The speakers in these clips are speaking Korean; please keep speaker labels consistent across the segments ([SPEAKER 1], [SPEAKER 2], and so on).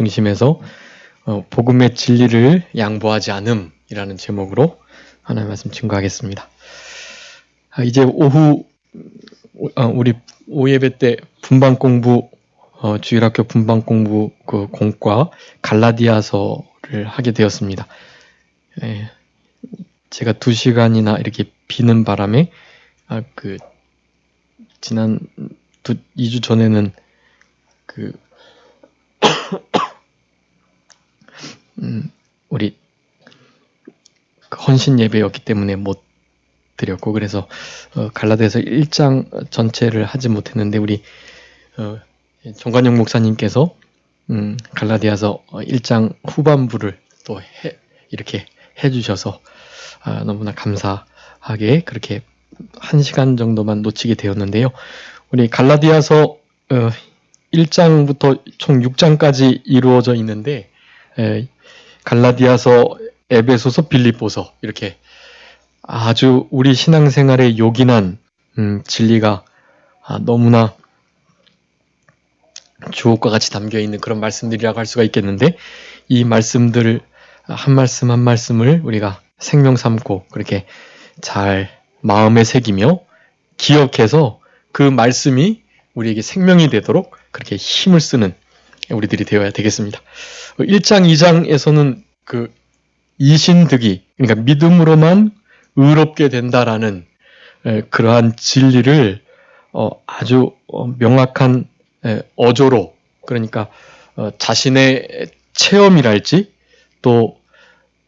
[SPEAKER 1] 중심에서 복음의 진리를 양보하지 않음이라는 제목으로 하나님의 말씀 증거하겠습니다. 이제 오후 우리 오예배 때 분방 공부 주일학교 분방 공부 그 공과 갈라디아서를 하게 되었습니다. 제가 2시간이나 이렇게 비는 바람에 지난 2주 전에는 우리 헌신 예배였기 때문에 못 드렸고, 그래서 갈라디아서 1장 전체를 하지 못했는데 우리 정관영 목사님께서 갈라디아서 1장 후반부를 또 이렇게 해주셔서 너무나 감사하게 그렇게 1시간 정도만 놓치게 되었는데요. 우리 갈라디아서 1장부터 총 6장까지 이루어져 있는데 갈라디아서, 에베소서, 빌립보서 이렇게 아주 우리 신앙생활에 요긴한 진리가 너무나 주옥과 같이 담겨있는 그런 말씀들이라고 할 수가 있겠는데, 이 말씀들 한 말씀 한 말씀을 우리가 생명 삼고 그렇게 잘 마음에 새기며 기억해서 그 말씀이 우리에게 생명이 되도록 그렇게 힘을 쓰는 우리들이 되어야 되겠습니다. 1장, 2장에서는 그 이신득이, 그러니까 믿음으로만 의롭게 된다라는 그러한 진리를 아주 명확한 어조로, 그러니까 자신의 체험이랄지 또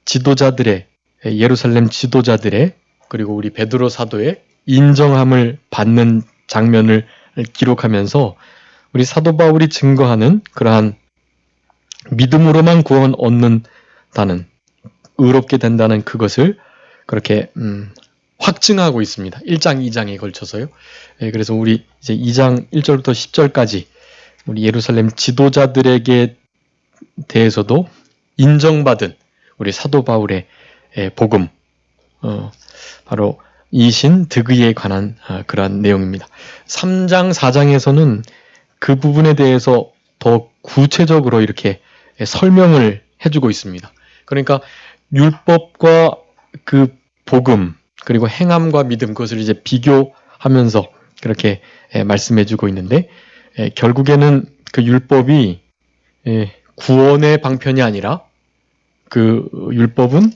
[SPEAKER 1] 지도자들의, 예루살렘 지도자들의, 그리고 우리 베드로 사도의 인정함을 받는 장면을 기록하면서 우리 사도 바울이 증거하는 그러한 믿음으로만 구원 얻는다는, 의롭게 된다는 그것을 그렇게 확증하고 있습니다. 1장, 2장에 걸쳐서요. 그래서 우리 이제 2장 1절부터 10절까지 우리 예루살렘 지도자들에게 대해서도 인정받은 우리 사도 바울의 복음, 바로 이신 득의에 관한 그러한 내용입니다. 3장, 4장에서는 그 부분에 대해서 더 구체적으로 이렇게 설명을 해주고 있습니다. 그러니까 율법과 그 복음, 그리고 행함과 믿음, 그것을 이제 비교하면서 그렇게 말씀해주고 있는데, 결국에는 그 율법이 구원의 방편이 아니라 그 율법은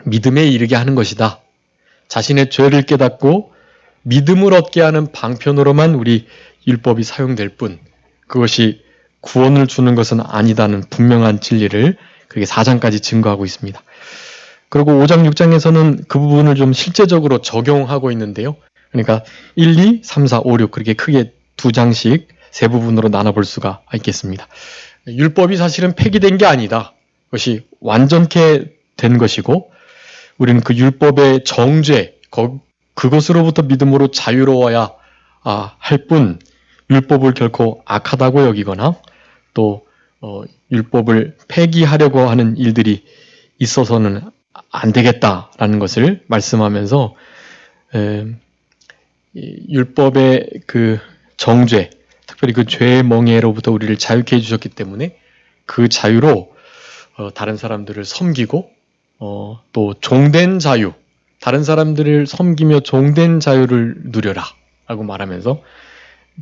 [SPEAKER 1] 믿음에 이르게 하는 것이다. 자신의 죄를 깨닫고 믿음을 얻게 하는 방편으로만 우리 율법이 사용될 뿐, 그것이 구원을 주는 것은 아니다는 분명한 진리를 그게 4장까지 증거하고 있습니다. 그리고 5장, 6장에서는 그 부분을 좀 실제적으로 적용하고 있는데요. 그러니까 1, 2, 3, 4, 5, 6 그렇게 크게 2장씩 세 부분으로 나눠볼 수가 있겠습니다. 율법이 사실은 폐기된 게 아니다. 그것이 완전케 된 것이고, 우리는 그 율법의 정죄, 그것으로부터 믿음으로 자유로워야 할 뿐, 율법을 결코 악하다고 여기거나 또 율법을 폐기하려고 하는 일들이 있어서는 안 되겠다라는 것을 말씀하면서 율법의 그 정죄, 특별히 그 죄의 멍에로부터 우리를 자유케 해주셨기 때문에 그 자유로 다른 사람들을 섬기고 또 종된 자유, 다른 사람들을 섬기며 종된 자유를 누려라 라고 말하면서,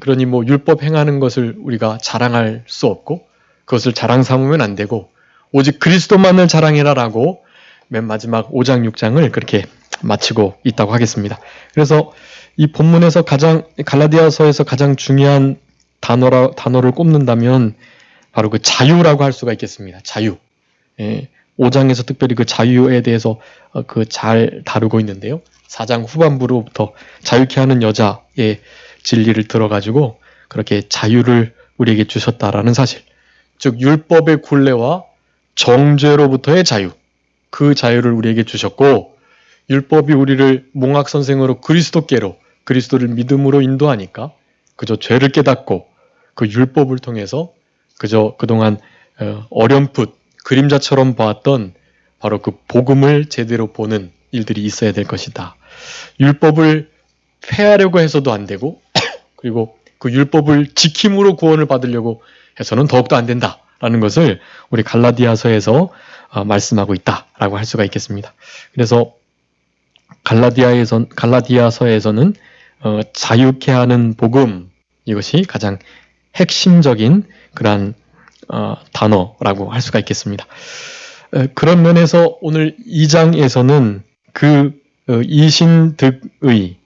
[SPEAKER 1] 그러니 뭐 율법 행하는 것을 우리가 자랑할 수 없고 그것을 자랑 삼으면 안 되고 오직 그리스도만을 자랑해라 라고 맨 마지막 5장, 6장을 그렇게 마치고 있다고 하겠습니다. 그래서 이 본문에서 갈라디아서에서 가장 중요한 단어를 꼽는다면 바로 그 자유라고 할 수가 있겠습니다. 자유. 5장에서 특별히 그 자유에 대해서 잘 다루고 있는데요. 4장 후반부로부터 자유케 하는 여자의 진리를 들어가지고 그렇게 자유를 우리에게 주셨다라는 사실, 즉 율법의 굴레와 정죄로부터의 자유, 그 자유를 우리에게 주셨고, 율법이 우리를 몽학선생으로 그리스도께로, 그리스도를 믿음으로 인도하니까 그저 죄를 깨닫고 그 율법을 통해서 그저 그동안 어렴풋 그림자처럼 보았던 바로 그 복음을 제대로 보는 일들이 있어야 될 것이다. 율법을 폐하려고 해서도 안 되고 그리고 그 율법을 지킴으로 구원을 받으려고 해서는 더욱더 안 된다라는 것을 우리 갈라디아서에서 말씀하고 있다라고 할 수가 있겠습니다. 그래서 갈라디아서에서는 자유케 하는 복음, 이것이 가장 핵심적인 그러한 단어라고 할 수가 있겠습니다. 그런 면에서 오늘 2장에서는 그 이신득의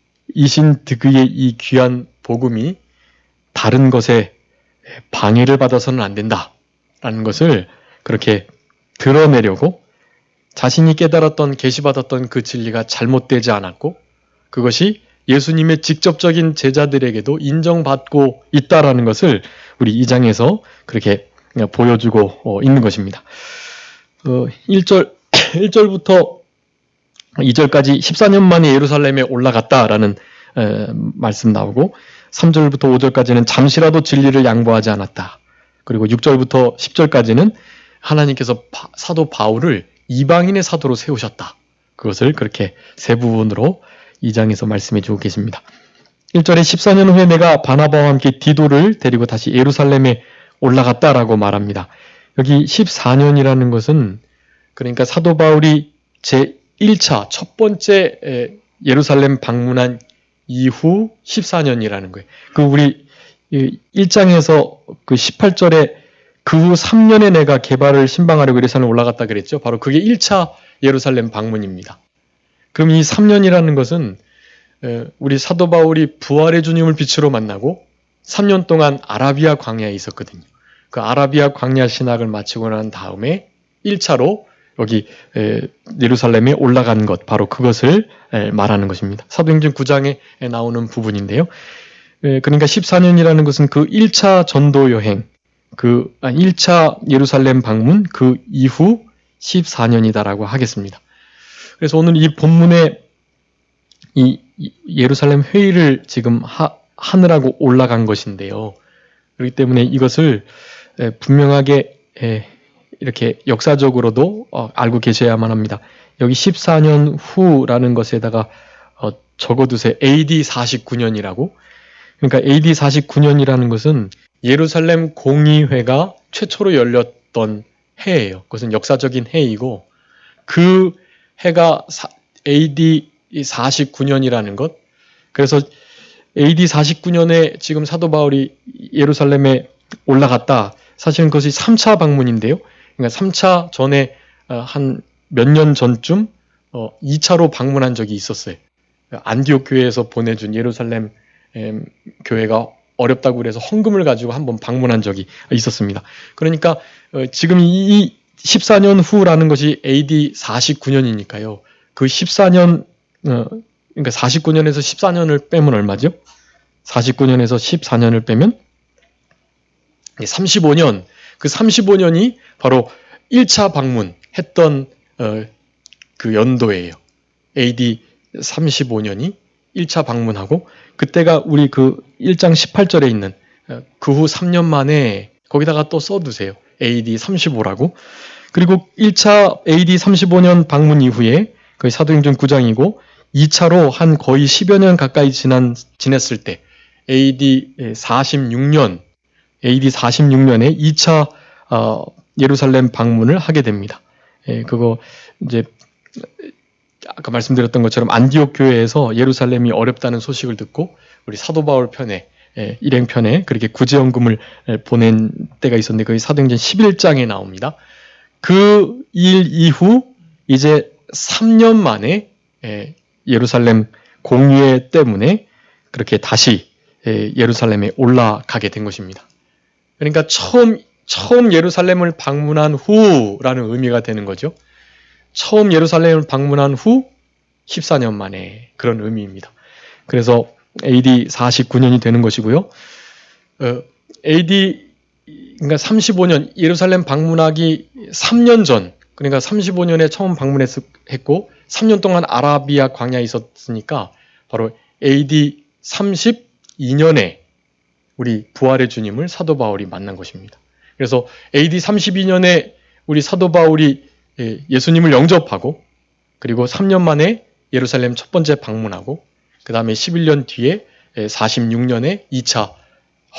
[SPEAKER 1] 이 귀한 복음이 다른 것에 방해를 받아서는 안 된다라는 것을 그렇게 드러내려고 자신이 깨달았던 계시받았던 그 진리가 잘못되지 않았고 그것이 예수님의 직접적인 제자들에게도 인정받고 있다라는 것을 우리 2장에서 그렇게 보여주고 있는 것입니다. 1절부터 2절까지 14년 만에 예루살렘에 올라갔다라는 말씀 나오고 3절부터 5절까지는 잠시라도 진리를 양보하지 않았다. 그리고 6절부터 10절까지는 하나님께서 사도 바울을 이방인의 사도로 세우셨다. 그것을 그렇게 세 부분으로 2장에서 말씀해 주고 계십니다. 1절에 14년 후에 내가 바나바와 함께 디도를 데리고 다시 예루살렘에 올라갔다라고 말합니다. 여기 14년이라는 것은 그러니까 사도 바울이 제1차 첫 번째 예루살렘 방문한 이후 14년이라는 거예요. 그 우리 1장에서 그 18절에 그 후 3년에 내가 개발을 신방하려고 예루살렘 올라갔다 그랬죠. 바로 그게 1차 예루살렘 방문입니다. 그럼 이 3년이라는 것은 우리 사도 바울이 부활의 주님을 빛으로 만나고 3년 동안 아라비아 광야에 있었거든요. 그 아라비아 광야 신학을 마치고 난 다음에 1차로 여기 예루살렘에 올라간 것, 바로 그것을 말하는 것입니다. 사도행전 9장에 나오는 부분인데요. 그러니까 14년이라는 것은 그 1차 전도 여행, 1차 예루살렘 방문 그 이후 14년이다라고 하겠습니다. 그래서 오늘 이 본문에 이 예루살렘 회의를 지금 하느라고 올라간 것인데요. 그렇기 때문에 이것을 분명하게 이렇게 역사적으로도 알고 계셔야만 합니다. 여기 14년 후라는 것에다가 적어두세요. AD 49년이라고. 그러니까 AD 49년이라는 것은 예루살렘 공의회가 최초로 열렸던 해예요. 그것은 역사적인 해이고 그 해가 AD 49년이라는 것. 그래서 AD 49년에 지금 사도 바울이 예루살렘에 올라갔다. 사실은 그것이 3차 방문인데요. 그러니까 3차 전에 한 몇 년 전쯤 2차로 방문한 적이 있었어요. 안디옥 교회에서 보내준 예루살렘 교회가 어렵다고 그래서 헌금을 가지고 한번 방문한 적이 있었습니다. 그러니까 지금 이 14년 후라는 것이 AD 49년이니까요. 그 14년 그러니까 49년에서 14년을 빼면 얼마죠? 49년에서 14년을 빼면 35년, 그 35년이 바로 1차 방문했던 그 연도예요. AD 35년이 1차 방문하고 그때가 우리 그 1장 18절에 있는 그 후 3년 만에 거기다가 또 써두세요. AD 35라고. 그리고 1차 AD 35년 방문 이후에 그 사도행전 9장이고 2차로 한 거의 10여 년 가까이 지냈을 때 AD 46년에 2차 예루살렘 방문을 하게 됩니다. 그거 이제 아까 말씀드렸던 것처럼 안디옥 교회에서 예루살렘이 어렵다는 소식을 듣고 우리 사도 바울 편에 일행편에 그렇게 구제연금을 보낸 때가 있었는데 그게 사도행전 11장에 나옵니다. 그 일 이후 이제 3년 만에 예루살렘 공의회 때문에 그렇게 다시 예루살렘에 올라가게 된 것입니다. 그러니까 처음 예루살렘을 방문한 후라는 의미가 되는 거죠. 처음 예루살렘을 방문한 후 14년 만에 그런 의미입니다. 그래서 AD 49년이 되는 것이고요. AD 그러니까 35년 예루살렘 방문하기 3년 전 그러니까 35년에 처음 방문했고 3년 동안 아라비아 광야에 있었으니까 바로 AD 32년에 우리 부활의 주님을 사도 바울이 만난 것입니다. 그래서 AD 32년에 우리 사도 바울이 예수님을 영접하고 그리고 3년 만에 예루살렘 첫 번째 방문하고 그 다음에 11년 뒤에 46년에 2차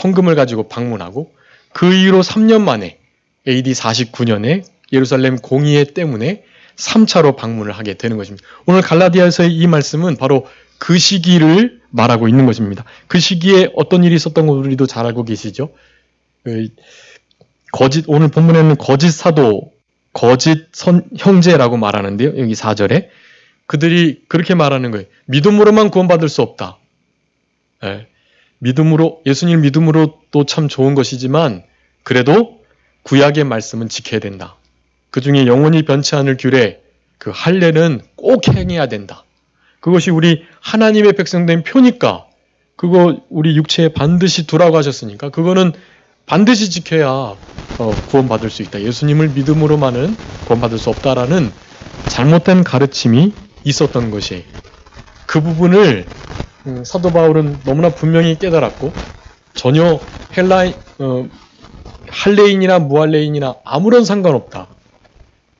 [SPEAKER 1] 헌금을 가지고 방문하고 그 이후로 3년 만에 AD 49년에 예루살렘 공의회 때문에 3차로 방문을 하게 되는 것입니다. 오늘 갈라디아서의 이 말씀은 바로 그 시기를 말하고 있는 것입니다. 그 시기에 어떤 일이 있었던 거 우리도 잘 알고 계시죠? 오늘 본문에는 거짓 사도, 거짓 형제라고 말하는데요. 여기 4절에 그들이 그렇게 말하는 거예요. 믿음으로만 구원받을 수 없다. 예수님 믿음으로도 참 좋은 것이지만 그래도 구약의 말씀은 지켜야 된다. 그 중에 영원히 변치 않을 규례, 그 할례는 꼭 행해야 된다. 그것이 우리 하나님의 백성된 표니까 그거 우리 육체에 반드시 두라고 하셨으니까 그거는 반드시 지켜야 구원받을 수 있다. 예수님을 믿음으로만은 구원받을 수 없다라는 잘못된 가르침이 있었던 것이 그 부분을 사도 바울은 너무나 분명히 깨달았고 전혀 할례인이나 무할례인이나 아무런 상관없다.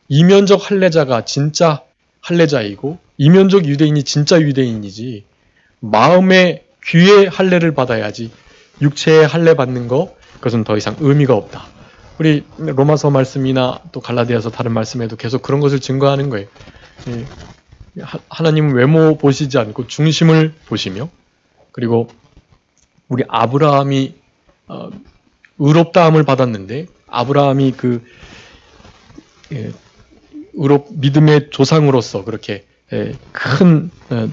[SPEAKER 1] 이면적 할례자가 진짜 할례자이고 이면적 유대인이 진짜 유대인이지 마음의 귀의 할례를 받아야지 육체의 할례 받는 거 그것은 더 이상 의미가 없다. 우리 로마서 말씀이나 또 갈라디아서 다른 말씀에도 계속 그런 것을 증거하는 거예요. 하나님은 외모 보시지 않고 중심을 보시며 그리고 우리 아브라함이 의롭다함을 받았는데 아브라함이 믿음의 조상으로서 그렇게 큰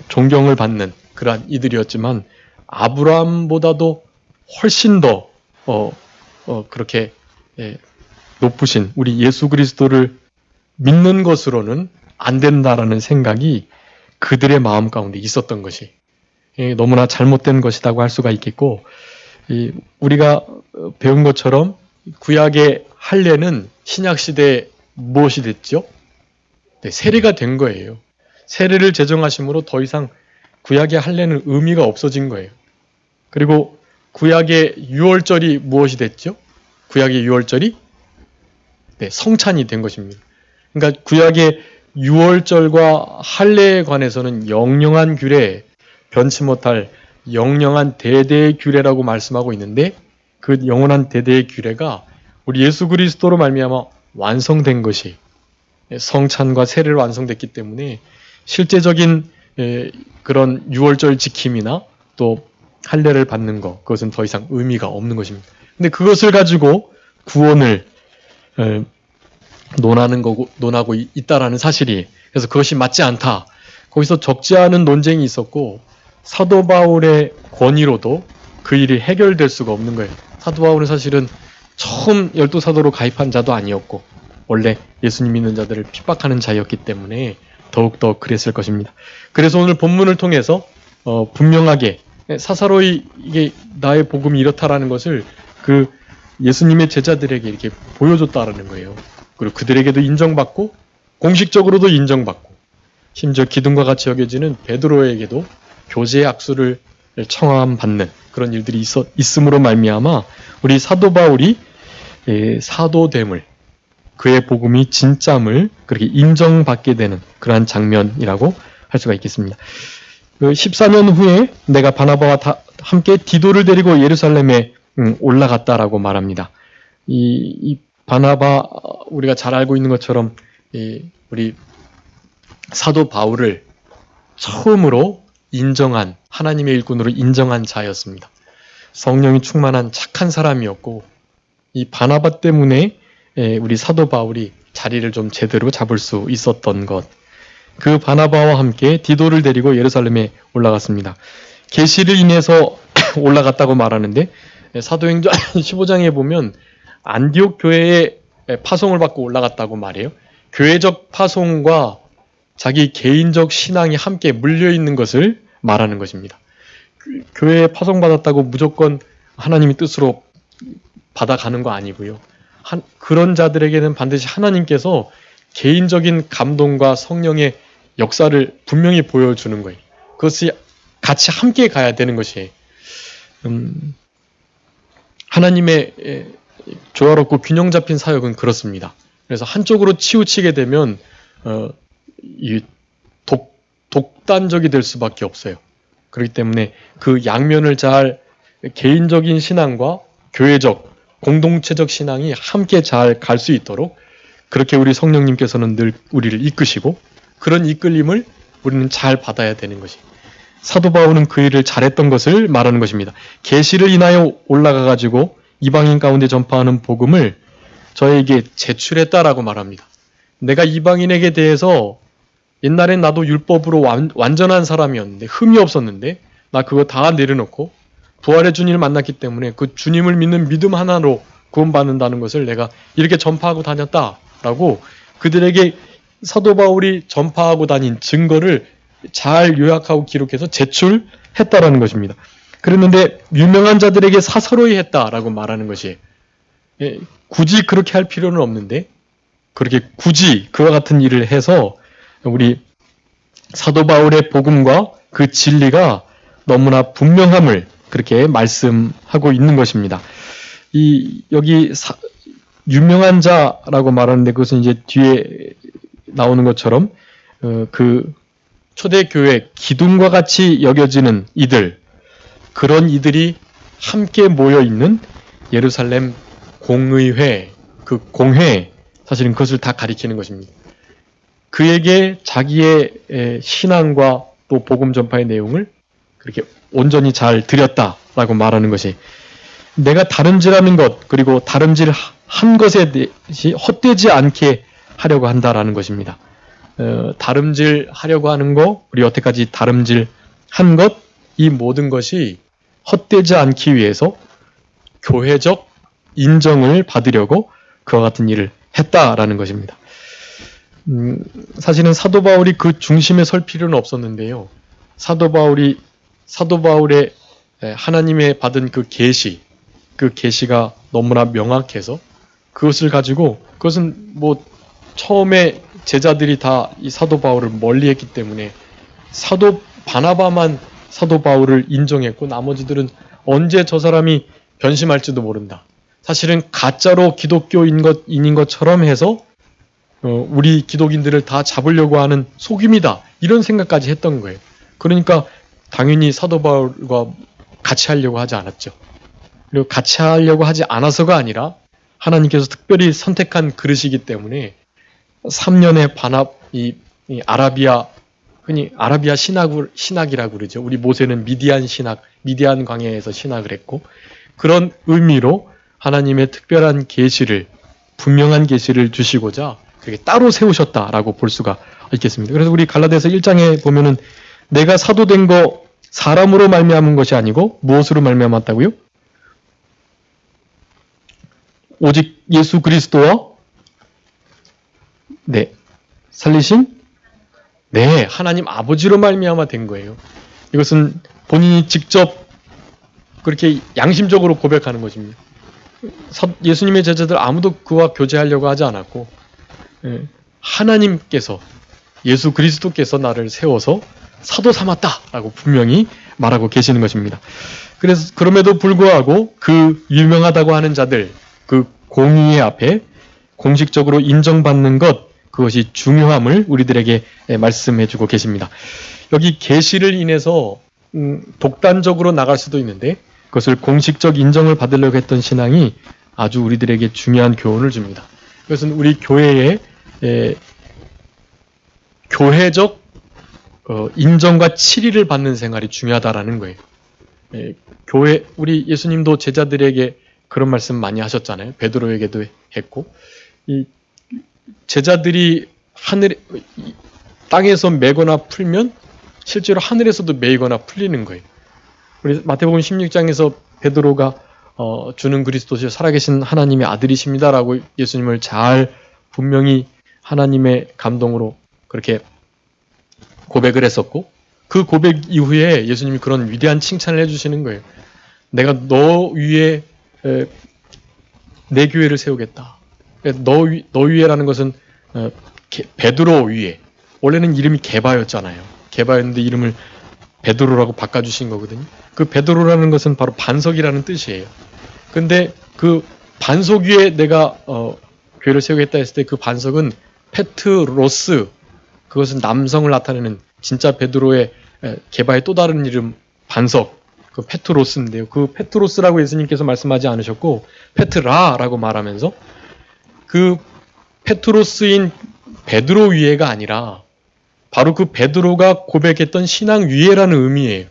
[SPEAKER 1] 존경을 받는 그러한 이들이었지만 아브라함보다도 훨씬 더 그렇게 높으신 우리 예수 그리스도를 믿는 것으로는 안 된다라는 생각이 그들의 마음 가운데 있었던 것이 너무나 잘못된 것이라고 할 수가 있겠고 우리가 배운 것처럼 구약의 할례는 신약 시대에 무엇이 됐죠? 세례가 된 거예요. 세례를 제정하심으로 더 이상 구약의 할례는 의미가 없어진 거예요. 그리고 구약의 유월절이 무엇이 됐죠? 구약의 유월절이 성찬이 된 것입니다. 그러니까 구약의 유월절과 할례에 관해서는 영영한 규례, 변치 못할 영영한 대대의 규례라고 말씀하고 있는데 그 영원한 대대의 규례가 우리 예수 그리스도로 말미암아 완성된 것이 성찬과 세례를 완성됐기 때문에 실제적인 그런 유월절 지킴이나 또 할례를 받는 것 그것은 더 이상 의미가 없는 것입니다. 근데 그것을 가지고 구원을 논하고 있다라는 사실이 그래서 그것이 맞지 않다. 거기서 적지 않은 논쟁이 있었고 사도 바울의 권위로도 그 일이 해결될 수가 없는 거예요. 사도 바울은 사실은 처음 12사도로 가입한 자도 아니었고 원래 예수님 믿는 자들을 핍박하는 자였기 때문에 더욱더 그랬을 것입니다. 그래서 오늘 본문을 통해서 분명하게 사사로이 이게 나의 복음이 이렇다라는 것을 그 예수님의 제자들에게 이렇게 보여줬다라는 거예요. 그리고 그들에게도 인정받고 공식적으로도 인정받고 심지어 기둥과 같이 여겨지는 베드로에게도 교제의 악수를 청함받는 그런 일들이 있음으로 말미암아 우리 사도 바울이 사도됨을 그의 복음이 진짜임을 그렇게 인정받게 되는 그러한 장면이라고 할 수가 있겠습니다. 14년 후에 내가 바나바와 함께 디도를 데리고 예루살렘에 올라갔다라고 말합니다. 이 바나바 우리가 잘 알고 있는 것처럼 우리 사도 바울을 처음으로 인정한 하나님의 일꾼으로 인정한 자였습니다. 성령이 충만한 착한 사람이었고 이 바나바 때문에 우리 사도 바울이 자리를 좀 제대로 잡을 수 있었던 것. 그 바나바와 함께 디도를 데리고 예루살렘에 올라갔습니다. 계시를 인해서 올라갔다고 말하는데 사도행전 15장에 보면 안디옥 교회에 파송을 받고 올라갔다고 말해요. 교회적 파송과 자기 개인적 신앙이 함께 물려있는 것을 말하는 것입니다. 교회에 파송받았다고 무조건 하나님의 뜻으로 받아가는 거 아니고요. 그런 자들에게는 반드시 하나님께서 개인적인 감동과 성령의 역사를 분명히 보여주는 거예요. 그것이 같이 함께 가야 되는 것이에요. 하나님의 조화롭고 균형 잡힌 사역은 그렇습니다. 그래서 한쪽으로 치우치게 되면 독단적이 될 수밖에 없어요. 그렇기 때문에 그 양면을 잘 개인적인 신앙과 교회적 공동체적 신앙이 함께 잘 갈 수 있도록 그렇게 우리 성령님께서는 늘 우리를 이끄시고 그런 이끌림을 우리는 잘 받아야 되는 것이 사도 바울은 그 일을 잘했던 것을 말하는 것입니다. 계시를 인하여 올라가가지고 이방인 가운데 전파하는 복음을 저에게 제출했다라고 말합니다. 내가 이방인에게 대해서 옛날엔 나도 율법으로 완전한 사람이었는데 흠이 없었는데 나 그거 다 내려놓고 부활의 주님을 만났기 때문에 그 주님을 믿는 믿음 하나로 구원받는다는 것을 내가 이렇게 전파하고 다녔다라고 그들에게 사도 바울이 전파하고 다닌 증거를 잘 요약하고 기록해서 제출했다라는 것입니다. 그랬는데 유명한 자들에게 사서로이 했다라고 말하는 것이 굳이 그렇게 할 필요는 없는데 그렇게 굳이 그와 같은 일을 해서 우리 사도 바울의 복음과 그 진리가 너무나 분명함을 그렇게 말씀하고 있는 것입니다. 여기 유명한 자라고 말하는데 그것은 이제 뒤에 나오는 것처럼 그 초대교회 기둥과 같이 여겨지는 이들, 그런 이들이 함께 모여있는 예루살렘 공의회, 그 공회, 사실은 그것을 다 가리키는 것입니다. 그에게 자기의 신앙과 또 복음 전파의 내용을 그렇게 온전히 잘 드렸다라고 말하는 것이 내가 다름질하는 것 그리고 다름질 한 것에 대해 헛되지 않게 하려고 한다라는 것입니다. 다름질 하려고 하는 거, 우리 여태까지 다름질 한 것, 이 모든 것이 헛되지 않기 위해서 교회적 인정을 받으려고 그와 같은 일을 했다라는 것입니다. 사실은 사도 바울이 그 중심에 설 필요는 없었는데요. 사도 바울의 하나님의 받은 그 계시가 너무나 명확해서 그것을 가지고 그것은 뭐 처음에 제자들이 다 이 사도 바울을 멀리했기 때문에 사도 바나바만 사도 바울을 인정했고 나머지들은 언제 저 사람이 변심할지도 모른다. 사실은 가짜로 기독교인인 것처럼 해서 우리 기독인들을 다 잡으려고 하는 속임이다. 이런 생각까지 했던 거예요. 그러니까 당연히 사도 바울과 같이 하려고 하지 않았죠. 그리고 같이 하려고 하지 않아서가 아니라 하나님께서 특별히 선택한 그릇이기 때문에 3년의 이 아라비아, 흔히 아라비아 신학이라고 그러죠. 우리 모세는 미디안 광야에서 신학을 했고 그런 의미로 하나님의 특별한 계시를, 분명한 계시를 주시고자 그렇게 따로 세우셨다라고 볼 수가 있겠습니다. 그래서 우리 갈라디아서 1장에 보면은 내가 사도된 거 사람으로 말미암은 것이 아니고 무엇으로 말미암았다고요? 오직 예수 그리스도와 살리신 하나님 아버지로 말미암아 된 거예요. 이것은 본인이 직접 그렇게 양심적으로 고백하는 것입니다. 예수님의 제자들 아무도 그와 교제하려고 하지 않았고 하나님께서 예수 그리스도께서 나를 세워서 사도 삼았다라고 분명히 말하고 계시는 것입니다. 그래서 그럼에도 불구하고 그 유명하다고 하는 자들, 그 공의의 앞에 공식적으로 인정받는 것, 그것이 중요함을 우리들에게 말씀해주고 계십니다. 여기 계시를 인해서 독단적으로 나갈 수도 있는데 그것을 공식적 인정을 받으려고 했던 신앙이 아주 우리들에게 중요한 교훈을 줍니다. 그것은 우리 교회의 교회적 인정과 치리를 받는 생활이 중요하다라는 거예요. 우리 예수님도 제자들에게 그런 말씀 많이 하셨잖아요. 베드로에게도 했고, 이 제자들이 땅에서 매거나 풀면 실제로 하늘에서도 매이거나 풀리는 거예요. 우리 마태복음 16장에서 베드로가 주는 그리스도시요 살아계신 하나님의 아들이십니다라고 예수님을 잘 분명히 하나님의 감동으로 그렇게 고백을 했었고 그 고백 이후에 예수님이 그런 위대한 칭찬을 해주시는 거예요. 내가 너 위에 내 교회를 세우겠다. 너 위에라는 것은 베드로 위에. 원래는 이름이 게바였잖아요. 게바였는데 이름을 베드로라고 바꿔주신 거거든요. 그 베드로라는 것은 바로 반석이라는 뜻이에요. 근데 그 반석 위에 내가 교회를 세우겠다 했을 때 그 반석은 페트로스, 그것은 남성을 나타내는 진짜 베드로의 게바의 또 다른 이름 반석, 그 페트로스인데요. 그 페트로스라고 예수님께서 말씀하지 않으셨고 페트라라고 말하면서 그 페트로스인 베드로 위에가 아니라 바로 그 베드로가 고백했던 신앙 위에라는 의미예요.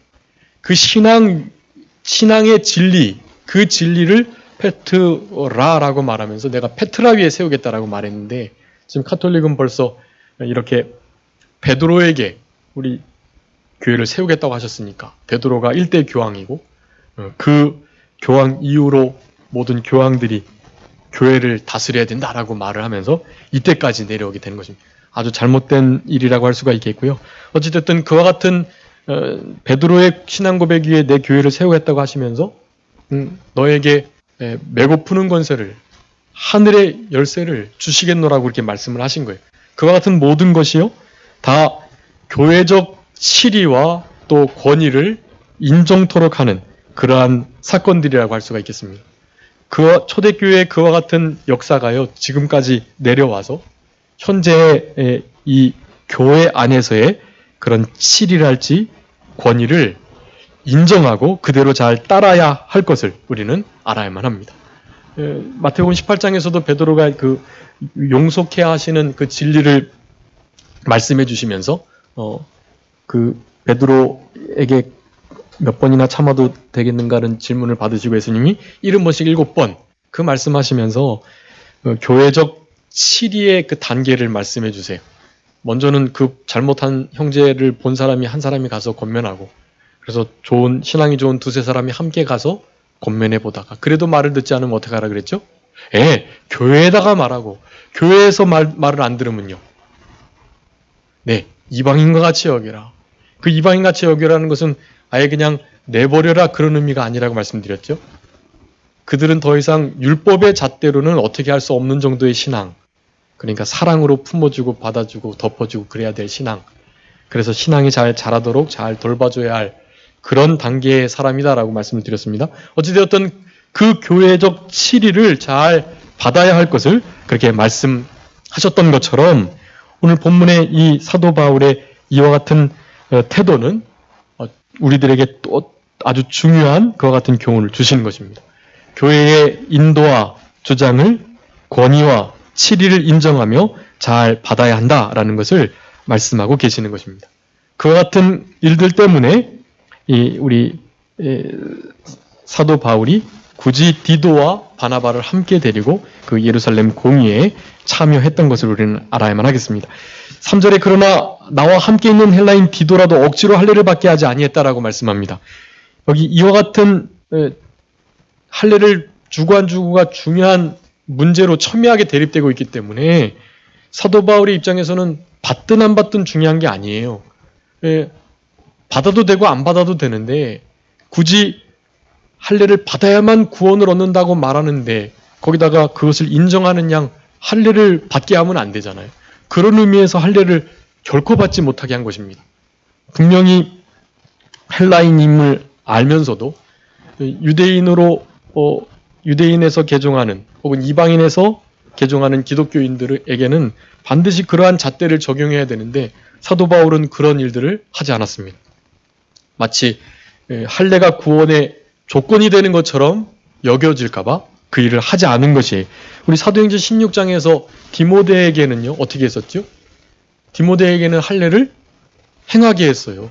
[SPEAKER 1] 그 신앙의 진리, 그 진리를 페트라라고 말하면서 내가 페트라 위에 세우겠다라고 말했는데 지금 카톨릭은 벌써 이렇게 베드로에게 우리 교회를 세우겠다고 하셨으니까 베드로가 1대 교황이고 그 교황 이후로 모든 교황들이 교회를 다스려야 된다라고 말을 하면서 이때까지 내려오게 되는 것입니다. 아주 잘못된 일이라고 할 수가 있겠고요. 어찌됐든 그와 같은 베드로의 신앙 고백 위에 내 교회를 세우겠다고 하시면서 너에게 메고 푸는 권세를 하늘의 열쇠를 주시겠노라고 이렇게 말씀을 하신 거예요. 그와 같은 모든 것이요 다 교회적 실의와 또 권위를 인정토록 하는 그러한 사건들이라고 할 수가 있겠습니다. 그 초대교회의 그와 같은 역사가요 지금까지 내려와서 현재의 이 교회 안에서의 그런 실의랄지 권위를 인정하고 그대로 잘 따라야 할 것을 우리는 알아야만 합니다. 마태복음 18장에서도 베드로가 그 용속해야 하시는 그 진리를 말씀해 주시면서 그 베드로에게 몇 번이나 참아도 되겠는가라는 질문을 받으시고 예수님이 70번씩 7번 그 말씀하시면서 교회적 치리의 그 단계를 말씀해 주세요. 먼저는 그 잘못한 형제를 본 사람이 한 사람이 가서 권면하고 그래서 신앙이 좋은 두세 사람이 함께 가서 권면해 보다가 그래도 말을 듣지 않으면 어떻게 하라 그랬죠? 교회에다가 말하고 교회에서 말을 안 들으면요. 네, 이방인과 같이 여기라. 그 이방인 같이 여기라는 것은 아예 그냥 내버려라 그런 의미가 아니라고 말씀드렸죠. 그들은 더 이상 율법의 잣대로는 어떻게 할 수 없는 정도의 신앙, 그러니까 사랑으로 품어주고 받아주고 덮어주고 그래야 될 신앙, 그래서 신앙이 잘 자라도록 잘 돌봐줘야 할 그런 단계의 사람이다라고 말씀을 드렸습니다. 어찌되었든 그 교회적 치리를 잘 받아야 할 것을 그렇게 말씀하셨던 것처럼 오늘 본문의 이 사도 바울의 이와 같은 태도는 우리들에게 또 아주 중요한 그와 같은 교훈을 주시는 것입니다. 교회의 인도와 주장을 권위와 치리를 인정하며 잘 받아야 한다라는 것을 말씀하고 계시는 것입니다. 그와 같은 일들 때문에 우리 사도 바울이 굳이 디도와 바나바를 함께 데리고 그 예루살렘 공의에 참여했던 것을 우리는 알아야만 하겠습니다. 3절에 그러나 나와 함께 있는 헬라인 디도라도 억지로 할례를 받게 하지 아니했다라고 말씀합니다. 여기 이와 같은 할례를 주고 안 주고가 중요한 문제로 첨예하게 대립되고 있기 때문에 사도 바울의 입장에서는 받든 안 받든 중요한 게 아니에요. 받아도 되고 안 받아도 되는데 굳이 할례를 받아야만 구원을 얻는다고 말하는데 거기다가 그것을 인정하는 양 할례를 받게 하면 안 되잖아요. 그런 의미에서 할례를 결코 받지 못하게 한 것입니다. 분명히 헬라인임을 알면서도 유대인에서 개종하는 혹은 이방인에서 개종하는 기독교인들에게는 반드시 그러한 잣대를 적용해야 되는데 사도 바울은 그런 일들을 하지 않았습니다. 마치 할례가 구원의 조건이 되는 것처럼 여겨질까봐 그 일을 하지 않은 것이 우리 사도행전 16장에서 디모데에게는요 어떻게 했었죠? 디모데에게는 할례를 행하게 했어요.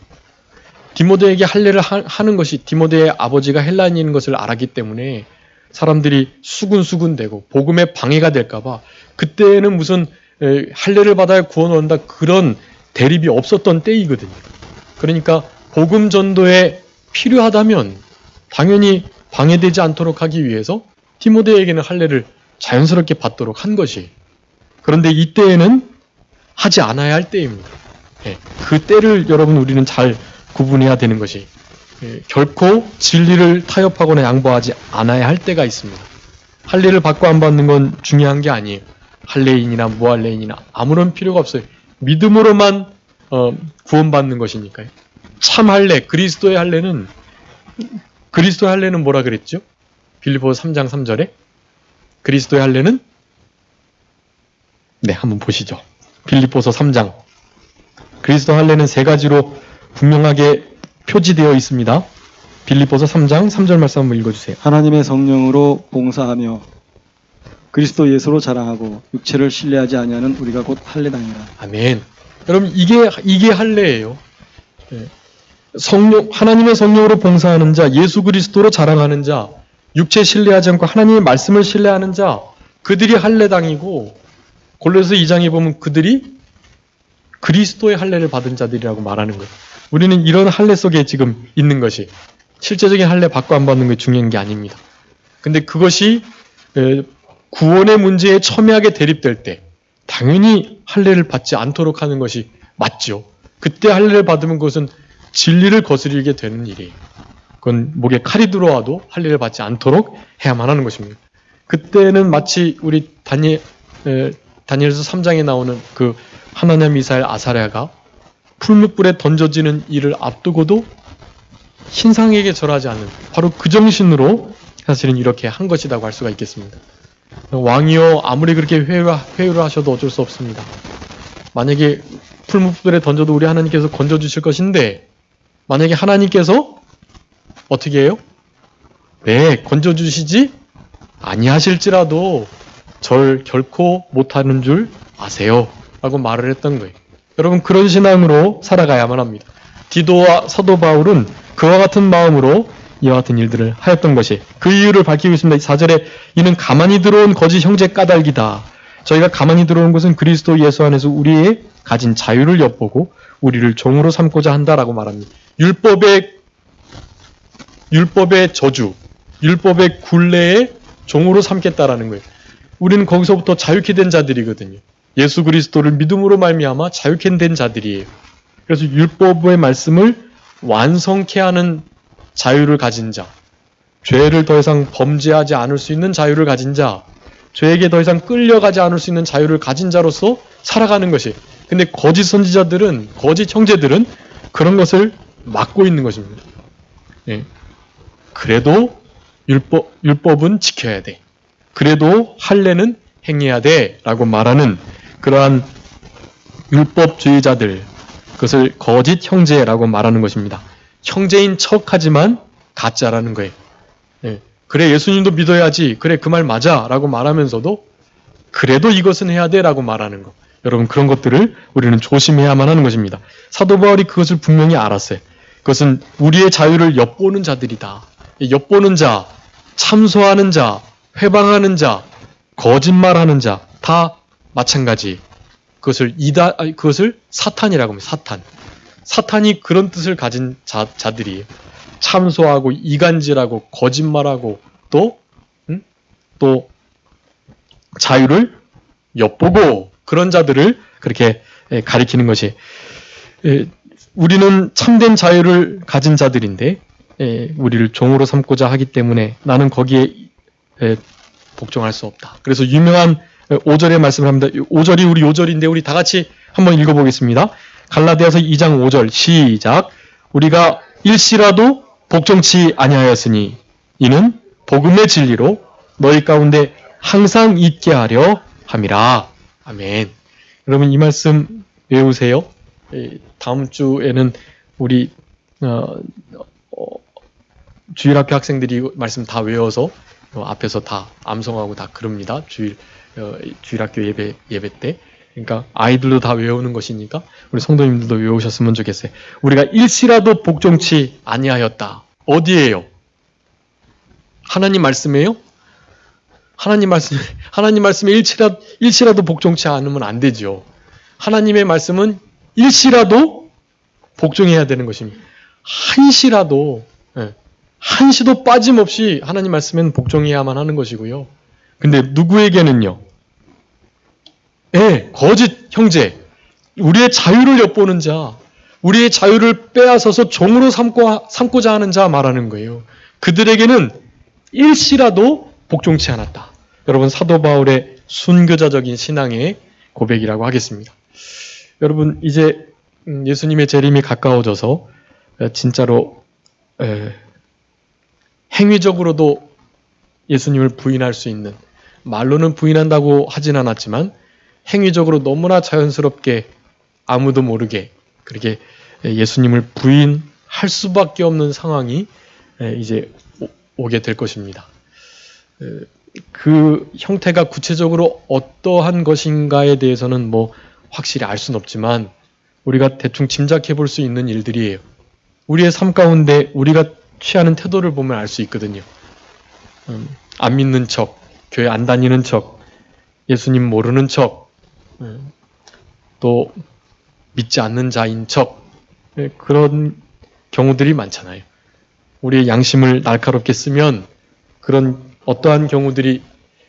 [SPEAKER 1] 디모데에게 할례를 하는 것이 디모데의 아버지가 헬라인인 것을 알았기 때문에 사람들이 수군수군대고 복음에 방해가 될까봐 그때는 무슨 할례를 받아야 구원을 얻는다 그런 대립이 없었던 때이거든요. 그러니까 복음 전도에 필요하다면 당연히 방해되지 않도록 하기 위해서 디모데에게는 할례를 자연스럽게 받도록 한 것이 그런데 이때에는 하지 않아야 할 때입니다. 그 때를 여러분 우리는 잘 구분해야 되는 것이 결코 진리를 타협하거나 양보하지 않아야 할 때가 있습니다. 할례를 받고 안 받는 건 중요한 게 아니에요. 할례인이나 무할례인이나 아무런 필요가 없어요. 믿음으로만 구원받는 것이니까요. 참 할례, 그리스도의 할례는 뭐라 그랬죠? 빌립보서 3장 3절에 그리스도의 할례는 한번 보시죠. 빌립보서 3장 그리스도 할례는 세 가지로 분명하게 표지되어 있습니다. 빌립보서 3장 3절 말씀 한번 읽어주세요.
[SPEAKER 2] 하나님의 성령으로 봉사하며 그리스도 예수로 자랑하고 육체를 신뢰하지 아니하는 우리가 곧 할례당이라.
[SPEAKER 1] 아멘. 여러분 이게 할례예요. 하나님의 성령으로 봉사하는 자, 예수 그리스도로 자랑하는 자, 육체 신뢰하지 않고 하나님의 말씀을 신뢰하는 자, 그들이 할례당이고, 골로새 2장에 보면 그들이 그리스도의 할례를 받은 자들이라고 말하는 거예요. 우리는 이런 할례 속에 지금 있는 것이, 실제적인 할례 받고 안 받는 게 중요한 게 아닙니다. 근데 그것이 구원의 문제에 첨예하게 대립될 때 당연히 할례를 받지 않도록 하는 것이 맞죠. 그때 할례를 받으면 그것은 진리를 거스르게 되는 일이에요. 그건 목에 칼이 들어와도 할례를 받지 않도록 해야만 하는 것입니다. 그때는 마치 우리 다니엘서 3장에 나오는 그 하나냐 미사엘 아사랴가 풀무불에 던져지는 일을 앞두고도 신상에게 절하지 않는, 바로 그 정신으로 사실은 이렇게 한 것이라고 할 수가 있겠습니다. 왕이요, 아무리 그렇게 회유를 하셔도 어쩔 수 없습니다. 만약에 풀무불에 던져도 우리 하나님께서 건져주실 것인데, 만약에 하나님께서 어떻게 해요? 네, 건져주시지 아니하실지라도 절 결코 못하는 줄 아세요 라고 말을 했던 거예요. 여러분, 그런 신앙으로 살아가야만 합니다. 디도와 사도 바울은 그와 같은 마음으로 이와 같은 일들을 하였던 것이, 그 이유를 밝히고 있습니다. 4절에 이는 가만히 들어온 거짓 형제 까닭이다. 저희가 가만히 들어온 것은 그리스도 예수 안에서 우리의 가진 자유를 엿보고 우리를 종으로 삼고자 한다라고 말합니다. 율법의 저주, 율법의 굴레에 종으로 삼겠다라는 거예요. 우리는 거기서부터 자유케 된 자들이거든요. 예수 그리스도를 믿음으로 말미암아 자유케 된 자들이에요. 그래서 율법의 말씀을 완성케 하는 자유를 가진 자, 죄를 더 이상 범죄하지 않을 수 있는 자유를 가진 자, 죄에게 더 이상 끌려가지 않을 수 있는 자유를 가진 자로서 살아가는 것이, 근데 거짓 선지자들은, 거짓 형제들은 그런 것을 막고 있는 것입니다. 예. 그래도 율법은 지켜야 돼. 그래도 할례는 행해야 돼 라고 말하는 그러한 율법주의자들, 그것을 거짓 형제라고 말하는 것입니다. 형제인 척하지만 가짜라는 거예요. 예. 그래, 예수님도 믿어야지, 그래, 그 말 맞아 라고 말하면서도 그래도 이것은 해야 돼 라고 말하는 것, 여러분, 그런 것들을 우리는 조심해야만 하는 것입니다. 사도 바울이 그것을 분명히 알았어요. 그것은 우리의 자유를 엿보는 자들이다. 엿보는 자, 참소하는 자, 회방하는 자, 거짓말하는 자, 다 마찬가지. 그것을 사탄이라고 합니다. 사탄이 그런 뜻을 가진 자들이에요. 참소하고 이간질하고 거짓말하고 또 자유를 엿보고 그런 자들을 그렇게 가리키는 것이, 우리는 참된 자유를 가진 자들인데 우리를 종으로 삼고자 하기 때문에 나는 거기에 복종할 수 없다. 그래서 유명한 5절의 말씀을 합니다. 5절이 우리 요절인데 우리 다 같이 한번 읽어보겠습니다. 갈라디아서 2장 5절 시작. 우리가 일시라도 복종치 아니하였으니 이는 복음의 진리로 너희 가운데 항상 있게 하려 함이라. 아멘. 여러분, 이 말씀 외우세요. 다음 주에는 우리 주일학교 학생들이 말씀 다 외워서 앞에서 다 암송하고 다 그럽니다. 주일학교 예배 때. 그러니까 아이들도 다 외우는 것이니까 우리 성도님들도 외우셨으면 좋겠어요. 우리가 일시라도 복종치 아니하였다. 어디에요? 하나님 말씀이에요? 하나님 말씀에 일시라도 복종치 않으면 안 되죠. 하나님의 말씀은 일시라도 복종해야 되는 것입니다. 한시도 빠짐없이 하나님 말씀에는 복종해야만 하는 것이고요. 근데 누구에게는요? 거짓 형제, 우리의 자유를 엿보는 자, 우리의 자유를 빼앗아서 종으로 삼고자 하는 자 말하는 거예요. 그들에게는 일시라도 복종치 않았다. 여러분, 사도 바울의 순교자적인 신앙의 고백이라고 하겠습니다. 여러분, 이제 예수님의 재림이 가까워져서 진짜로 행위적으로도 예수님을 부인할 수 있는, 말로는 부인한다고 하진 않았지만 행위적으로 너무나 자연스럽게 아무도 모르게 그렇게 예수님을 부인할 수밖에 없는 상황이 이제 오게 될 것입니다. 그 형태가 구체적으로 어떠한 것인가에 대해서는 뭐 확실히 알 수는 없지만 우리가 대충 짐작해 볼 수 있는 일들이에요. 우리의 삶 가운데 우리가 취하는 태도를 보면 알 수 있거든요. 안 믿는 척, 교회 안 다니는 척, 예수님 모르는 척, 또 믿지 않는 자인 척, 그런 경우들이 많잖아요. 우리의 양심을 날카롭게 쓰면 그런 어떠한 경우들이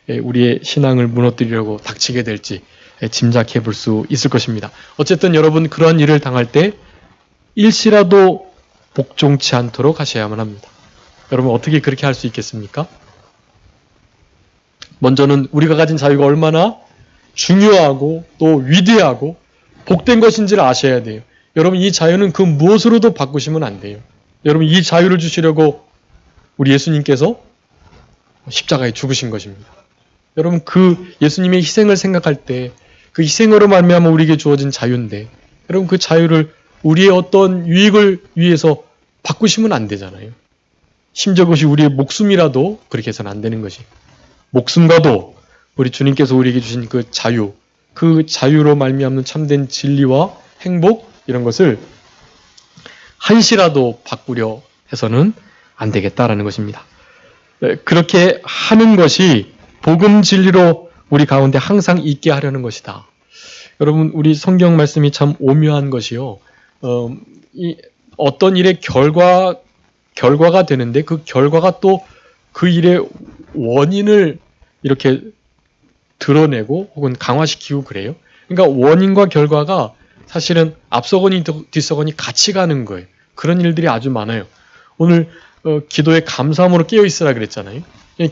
[SPEAKER 1] 우리의 신앙을 무너뜨리려고 닥치게 될지 짐작해 볼 수 있을 것입니다. 어쨌든 여러분 그러한 일을 당할 때 일시라도 복종치 않도록 하셔야만 합니다. 여러분 어떻게 그렇게 할 수 있겠습니까? 먼저는 우리가 가진 자유가 얼마나 중요하고 또 위대하고 복된 것인지를 아셔야 돼요. 여러분 이 자유는 그 무엇으로도 바꾸시면 안 돼요. 여러분 이 자유를 주시려고 우리 예수님께서 십자가에 죽으신 것입니다. 여러분 그 예수님의 희생을 생각할 때 그 희생으로 말미암아 우리에게 주어진 자유인데 여러분 그 자유를 우리의 어떤 유익을 위해서 바꾸시면 안 되잖아요. 심지어 그것이 우리의 목숨이라도 그렇게 해서는 안 되는 것이 목숨과도 우리 주님께서 우리에게 주신 그 자유로 말미암는 참된 진리와 행복 이런 것을 한시라도 바꾸려 해서는 안 되겠다라는 것입니다. 그렇게 하는 것이 복음 진리로 우리 가운데 항상 있게 하려는 것이다. 여러분 우리 성경 말씀이 참 오묘한 것이요. 어떤 일의 결과가 되는데 그 결과가 또 그 일의 원인을 이렇게 드러내고 혹은 강화시키고 그래요. 그러니까 원인과 결과가 사실은 앞서거니 뒤서거니 같이 가는 거예요. 그런 일들이 아주 많아요. 오늘 기도에 감사함으로 깨어있으라 그랬잖아요.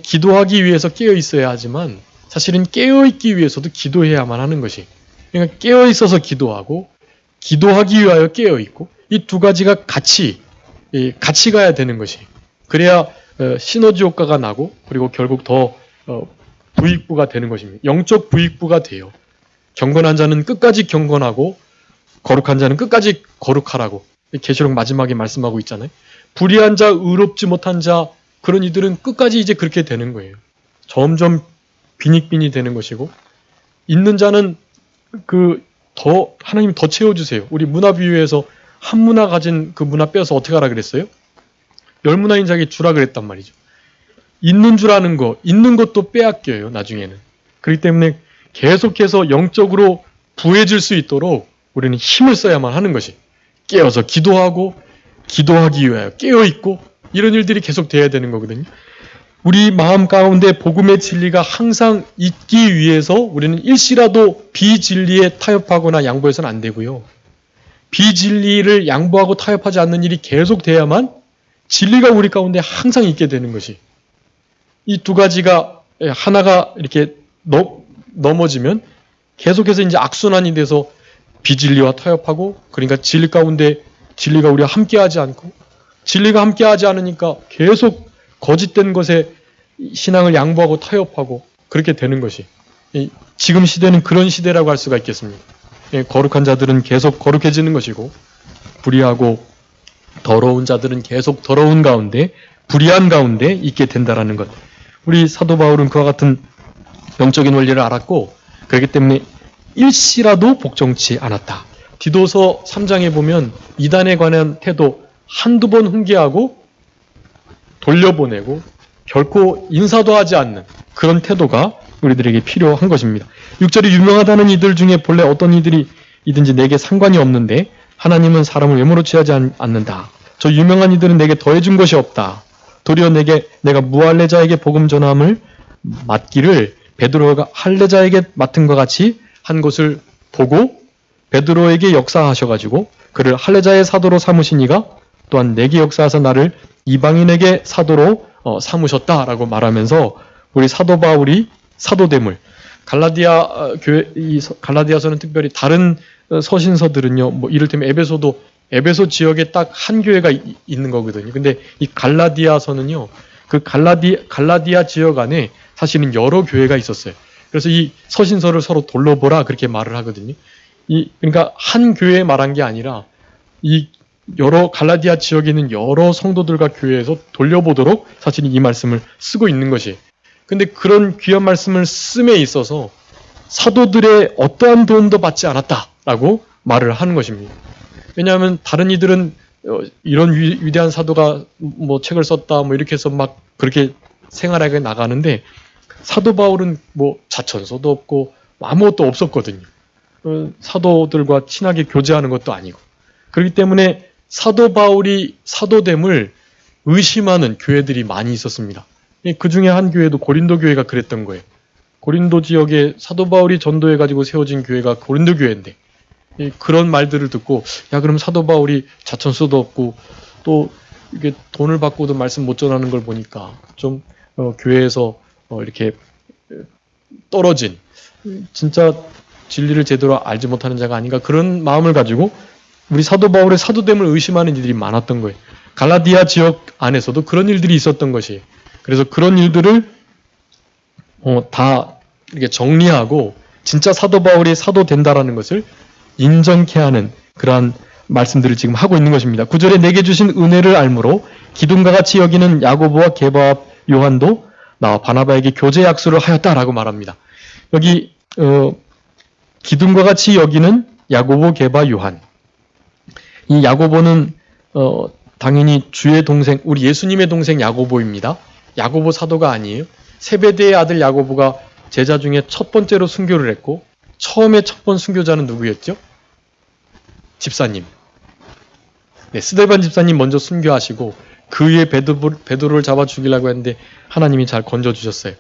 [SPEAKER 1] 기도하기 위해서 깨어있어야 하지만 사실은 깨어있기 위해서도 기도해야만 하는 것이 그러니까 깨어있어서 기도하고 기도하기 위하여 깨어있고 이 두 가지가 같이 가야 되는 것이 그래야 시너지 효과가 나고 그리고 결국 더 부익부가 되는 것입니다. 영적 부익부가 돼요. 경건한 자는 끝까지 경건하고 거룩한 자는 끝까지 거룩하라고 계시록 마지막에 말씀하고 있잖아요. 불의한 자, 의롭지 못한 자 그런 이들은 끝까지 이제 그렇게 되는 거예요. 점점 빈익빈이 되는 것이고 있는 자는 하나님 더 채워주세요. 우리 문화 비유에서 한 문화 가진 그 문화 빼서 어떻게 하라 그랬어요? 10문화인 자에게 주라 그랬단 말이죠. 있는 줄 아는 거, 있는 것도 빼앗겨요, 나중에는. 그렇기 때문에 계속해서 영적으로 부해질 수 있도록 우리는 힘을 써야만 하는 것이 깨어서 기도하고 기도하기 위하여 깨어있고 이런 일들이 계속 돼야 되는 거거든요. 우리 마음 가운데 복음의 진리가 항상 있기 위해서 우리는 일시라도 비진리에 타협하거나 양보해서는 안 되고요. 비진리를 양보하고 타협하지 않는 일이 계속 돼야만 진리가 우리 가운데 항상 있게 되는 것이 이 두 가지가 하나가 이렇게 넘어지면 계속해서 이제 악순환이 돼서 비진리와 타협하고 그러니까 진리 가운데 진리가 우리와 함께하지 않고 진리가 함께하지 않으니까 계속 거짓된 것에 신앙을 양보하고 타협하고 그렇게 되는 것이 지금 시대는 그런 시대라고 할 수가 있겠습니다. 거룩한 자들은 계속 거룩해지는 것이고 불의하고 더러운 자들은 계속 더러운 가운데 불의한 가운데 있게 된다라는 것. 우리 사도 바울은 그와 같은 영적인 원리를 알았고 그렇기 때문에 일시라도 복종치 않았다. 디도서 3장에 보면 이단에 관한 태도 한두 번 훈계하고 돌려보내고 결코 인사도 하지 않는 그런 태도가 우리들에게 필요한 것입니다. 6절에 유명하다는 이들 중에 본래 어떤 이들이 이든지 내게 상관이 없는데 하나님은 사람을 외모로 취하지 않는다. 저 유명한 이들은 내게 더해준 것이 없다. 도리어 내가 무할례자에게 복음 전함을 맡기를 베드로가 할례자에게 맡은 것 같이 한 것을 보고 베드로에게 역사하셔가지고 그를 할례자의 사도로 삼으신 이가 또한 내게 역사하사 나를 이방인에게 사도로 삼으셨다라고 말하면서 우리 사도 바울이 사도됨을 갈라디아서는 특별히 다른 서신서들은요, 뭐 이를테면 에베소 지역에 딱 한 교회가 있는 거거든요. 근데 이 갈라디아서는요, 그 갈라디아 지역 안에 사실은 여러 교회가 있었어요. 그래서 이 서신서를 서로 돌려보라 그렇게 말을 하거든요. 그러니까 한 교회에 말한 게 아니라 이 여러 갈라디아 지역에 있는 여러 성도들과 교회에서 돌려보도록 사실은 이 말씀을 쓰고 있는 것이. 근데 그런 귀한 말씀을 씀에 있어서 사도들의 어떠한 도움도 받지 않았다라고 말을 하는 것입니다. 왜냐하면 다른 이들은 이런 위대한 사도가 뭐 책을 썼다 뭐 이렇게 해서 막 그렇게 생활하게 나가는데 사도 바울은 뭐 자천서도 없고 아무것도 없었거든요. 사도들과 친하게 교제하는 것도 아니고. 그렇기 때문에 사도 바울이 사도됨을 의심하는 교회들이 많이 있었습니다. 그 중에 한 교회도 고린도 교회가 그랬던 거예요. 고린도 지역에 사도 바울이 전도해가지고 세워진 교회가 고린도 교회인데 그런 말들을 듣고 야 그럼 사도 바울이 자천서도 없고 또 이게 돈을 받고도 말씀 못 전하는 걸 보니까 좀 교회에서 이렇게 떨어진 진짜 진리를 제대로 알지 못하는 자가 아닌가 그런 마음을 가지고 우리 사도 바울의 사도됨을 의심하는 이들이 많았던 거예요. 갈라디아 지역 안에서도 그런 일들이 있었던 것이에요. 그래서 그런 일들을 다 이렇게 정리하고 진짜 사도 바울이 사도 된다라는 것을 인정케 하는 그러한 말씀들을 지금 하고 있는 것입니다. 9절에 내게 주신 은혜를 알므로 기둥과 같이 여기는 야고보와 게바 요한도 나와 바나바에게 교제 약수를 하였다라고 말합니다. 여기 기둥과 같이 여기는 야고보, 게바, 요한. 이 야고보는 당연히 주의 동생, 우리 예수님의 동생 야고보입니다. 야고보 사도가 아니에요. 세베대의 아들 야고보가 제자 중에 첫 번째로 순교를 했고 처음에 첫 번 순교자는 누구였죠? 집사님. 네, 스데반 집사님 먼저 순교하시고 그 위에 베드로를 잡아 죽이려고 했는데 하나님이 잘 건져주셨어요.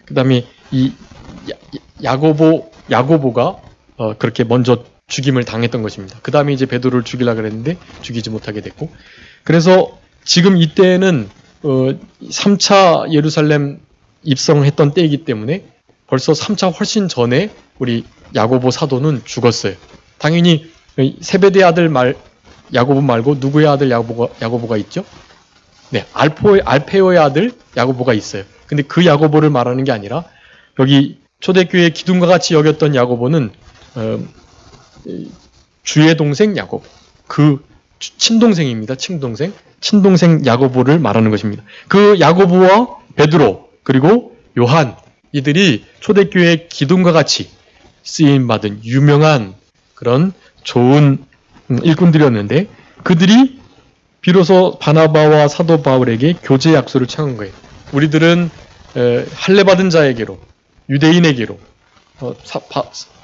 [SPEAKER 1] 그 다음에 이 야고보가 그렇게 먼저 죽임을 당했던 것입니다. 그 다음에 이제 베드로를 죽이려고 했는데 죽이지 못하게 됐고 그래서 지금 이때는 3차 예루살렘 입성했던 때이기 때문에 벌써 3차 훨씬 전에 우리 야고보 사도는 죽었어요. 당연히 세베대 아들 야고보 말고 누구의 아들 야고보가 있죠? 네, 알페오의 아들 야고보가 있어요. 근데 그 야고보를 말하는 게 아니라 여기 초대교회 기둥과 같이 여겼던 야고보는 주의 동생 야고보, 그 친동생입니다. 친동생 야고보를 말하는 것입니다. 그 야고보와 베드로 그리고 요한 이들이 초대교회 기둥과 같이 쓰임받은 유명한 그런 좋은 일꾼들이었는데 그들이 비로소 바나바와 사도 바울에게 교제 약속을 청한 거예요. 우리들은 할례 받은 자에게로 유대인에게로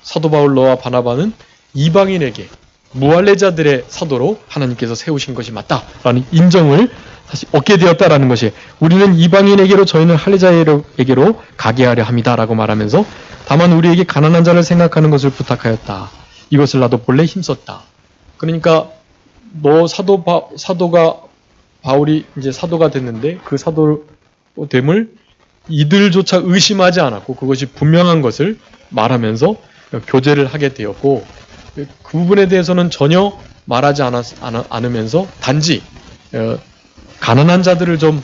[SPEAKER 1] 사도 바울 너와 바나바는 이방인에게 무할례자들의 사도로 하나님께서 세우신 것이 맞다라는 인정을 사실 얻게 되었다라는 것이 우리는 이방인에게로 저희는 할례자에게로 가게 하려 합니다라고 말하면서 다만 우리에게 가난한 자를 생각하는 것을 부탁하였다. 이것을 나도 본래 힘썼다. 그러니까 너 사도가 바울이 이제 사도가 됐는데 그 사도됨을 이들조차 의심하지 않았고 그것이 분명한 것을 말하면서 교제를 하게 되었고 그 부분에 대해서는 전혀 말하지 않으면서 단지 가난한 자들을 좀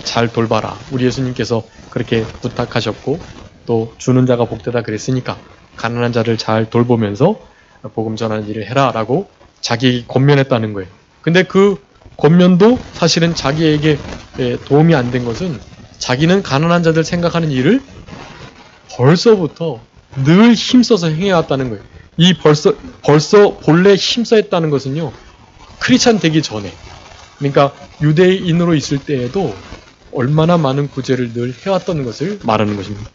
[SPEAKER 1] 잘 돌봐라. 우리 예수님께서 그렇게 부탁하셨고 또 주는 자가 복되다 그랬으니까 가난한 자를 잘 돌보면서 복음 전하는 일을 해라라고 자기 권면했다는 거예요. 근데 그 권면도 사실은 자기에게 도움이 안 된 것은 자기는 가난한 자들 생각하는 일을 벌써부터 늘 힘써서 행해왔다는 거예요. 이 벌써 본래 힘써했다는 것은요, 크리스찬 되기 전에, 그러니까 유대인으로 있을 때에도 얼마나 많은 구제를 늘 해왔던 것을 말하는 것입니다.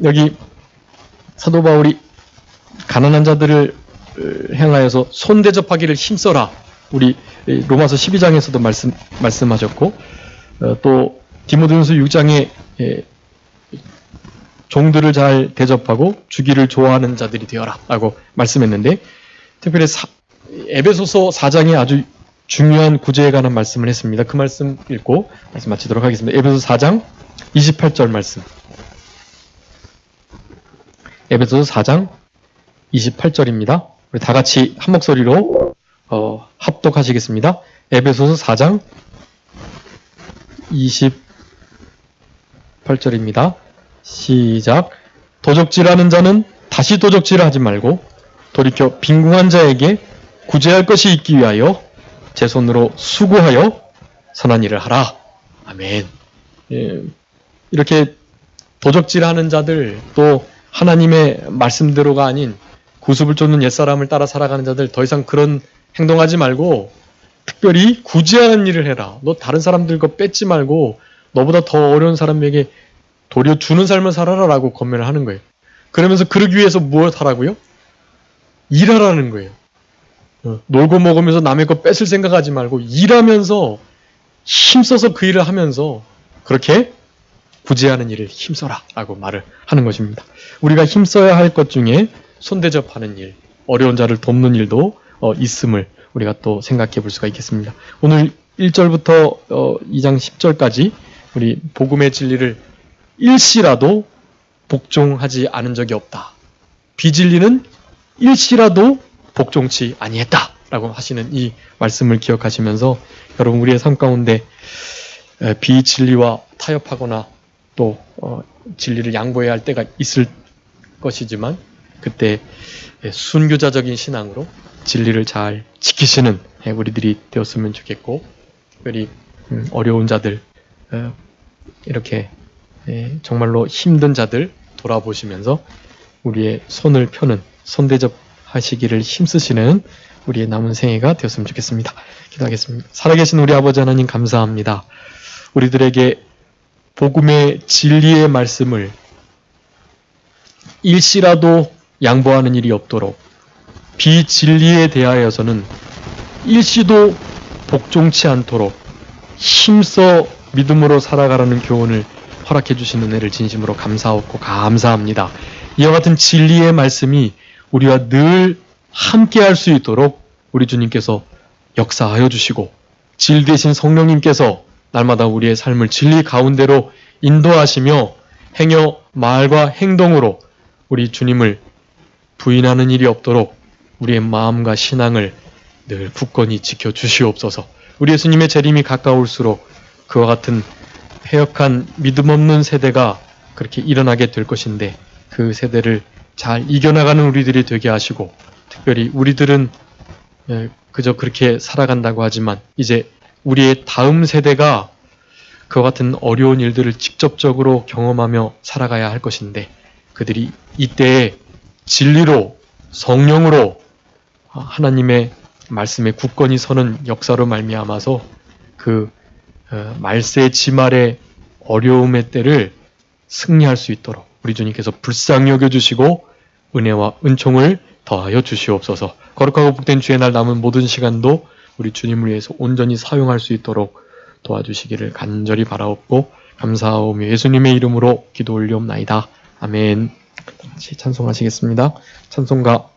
[SPEAKER 1] 여기 사도 바울이 가난한 자들을 향하여서 손대접하기를 힘써라. 우리 로마서 12장에서도 말씀하셨고 또 디모데전서 6장에 종들을 잘 대접하고 주기를 좋아하는 자들이 되어라 라고 말씀했는데 특별히 에베소서 4장에 아주 중요한 구제에 관한 말씀을 했습니다. 그 말씀 읽고 말씀 마치도록 하겠습니다. 에베소서 4장 28절 말씀. 에베소서 4장 28절입니다. 우리 다 같이 한 목소리로 합독하시겠습니다. 에베소서 4장 28절입니다. 시작. 도적질하는 자는 다시 도적질을 하지 말고 돌이켜 빈궁한 자에게 구제할 것이 있기 위하여 제 손으로 수고하여 선한 일을 하라. 아멘. 예, 이렇게 도적질하는 자들, 또 하나님의 말씀대로가 아닌 구습을 쫓는 옛사람을 따라 살아가는 자들, 더 이상 그런 행동하지 말고 특별히 구제하는 일을 해라. 너 다른 사람들 거 뺏지 말고 너보다 더 어려운 사람에게 도려 주는 삶을 살아라 라고 권면을 하는 거예요. 그러면서 그러기 위해서 무엇 하라고요? 일하라는 거예요. 놀고 먹으면서 남의 거 뺏을 생각하지 말고 일하면서 힘써서 그 일을 하면서 그렇게 구제하는 일을 힘써라 라고 말을 하는 것입니다. 우리가 힘써야 할 것 중에 손대접하는 일, 어려운 자를 돕는 일도 있음을 우리가 또 생각해 볼 수가 있겠습니다. 오늘 1절부터 2장 10절까지 우리 복음의 진리를 일시라도 복종하지 않은 적이 없다. 비진리는 일시라도 복종치 아니했다 라고 하시는 이 말씀을 기억하시면서 여러분 우리의 삶 가운데 비진리와 타협하거나 또 진리를 양보해야 할 때가 있을 것이지만 그때 순교자적인 신앙으로 진리를 잘 지키시는 우리들이 되었으면 좋겠고, 특별히 어려운 자들, 이렇게 정말로 힘든 자들 돌아보시면서 우리의 손을 펴는 손대접하시기를 힘쓰시는 우리의 남은 생애가 되었으면 좋겠습니다. 기도하겠습니다. 살아계신 우리 아버지 하나님 감사합니다. 우리들에게 복음의 진리의 말씀을 일시라도 양보하는 일이 없도록 비진리에 대하여서는 일시도 복종치 않도록 힘써 믿음으로 살아가라는 교훈을 허락해 주신 은혜를 진심으로 감사하고 감사합니다. 이와 같은 진리의 말씀이 우리와 늘 함께할 수 있도록 우리 주님께서 역사하여 주시고 질 되신 성령님께서 날마다 우리의 삶을 진리 가운데로 인도하시며 행여 말과 행동으로 우리 주님을 부인하는 일이 없도록 우리의 마음과 신앙을 늘 굳건히 지켜주시옵소서. 우리 예수님의 재림이 가까울수록 그와 같은 패역한 믿음 없는 세대가 그렇게 일어나게 될 것인데 그 세대를 잘 이겨나가는 우리들이 되게 하시고, 특별히 우리들은 그저 그렇게 살아간다고 하지만 이제 우리의 다음 세대가 그와 같은 어려운 일들을 직접적으로 경험하며 살아가야 할 것인데 그들이 이때에 진리로 성령으로 하나님의 말씀에 굳건히 서는 역사로 말미암아서 그 말세 지말의 어려움의 때를 승리할 수 있도록 우리 주님께서 불쌍히 여겨주시고 은혜와 은총을 더하여 주시옵소서. 거룩하고 복된 주의 날 남은 모든 시간도 우리 주님을 위해서 온전히 사용할 수 있도록 도와주시기를 간절히 바라옵고 감사하오며 예수님의 이름으로 기도 올리옵나이다. 아멘. 같이 찬송하시겠습니다. 찬송가